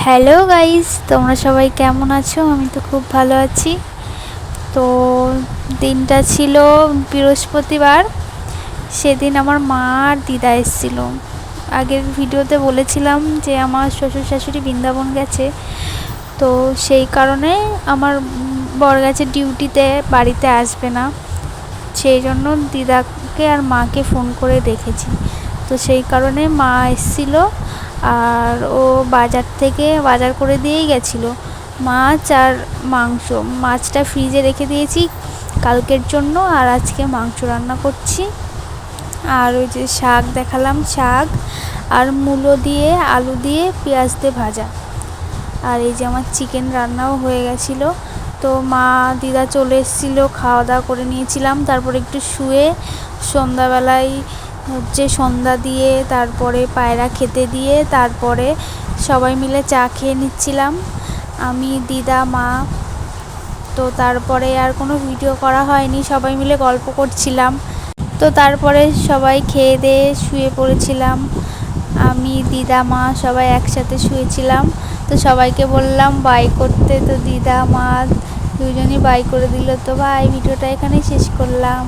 Hello guys, তোমরা সবাই কেমন আছো? আমি তো খুব ভালো আছি। তো দিনটা ছিল বৃহস্পতিবার। সেদিন আমার মা আর দিদা এসেছিল। আগের ভিডিওতে বলেছিলাম যে আমার শ্বশুর শাশুড়ি বৃন্দাবন গেছে, তো সেই কারণে আমার বর গেছে ডিউটিতে, বাড়িতে আসবে না। সেই জন্য দিদাকে আর মাকে ফোন করে দেখেছি। তো সেই কারণে মা এসেছিলো আর ও বাজার থেকে বাজার করে দিয়েই গেছিলো মাছ আর মাংস। মাছটা ফ্রিজে রেখে দিয়েছি কালকের জন্য, আর আজকে মাংস রান্না করছি। আর ওই যে শাক দেখালাম, শাক আর মূলো দিয়ে আলু দিয়ে পেঁয়াজ দিয়ে ভাজা। আর এই যে আমার চিকেন রান্নাও হয়ে গেছিলো। তো মা দিদা চলে এসেছিলো, খাওয়া দাওয়া করে নিয়েছিলাম। তারপর একটু শুয়ে সন্ধ্যাবেলায় সন্ধ্যা দিয়ে তারপরে পায়রা খেতে দিয়ে তারপরে সবাই মিলে চা খেয়ে নিচ্ছিলাম, আমি দিদা মা। তো তারপরে আর কোনো ভিডিও করা হয়নি, সবাই মিলে গল্প করছিলাম। তো তারপরে সবাই খেয়ে দিয়ে শুয়ে পড়েছিলাম, আমি দিদা মা সবাই একসাথে শুয়েছিলাম। তো সবাইকে বললাম বাই করতে, তো দিদা মা দুজনই বাই করে দিল। তো ভাই, ভিডিওটা এখানেই শেষ করলাম।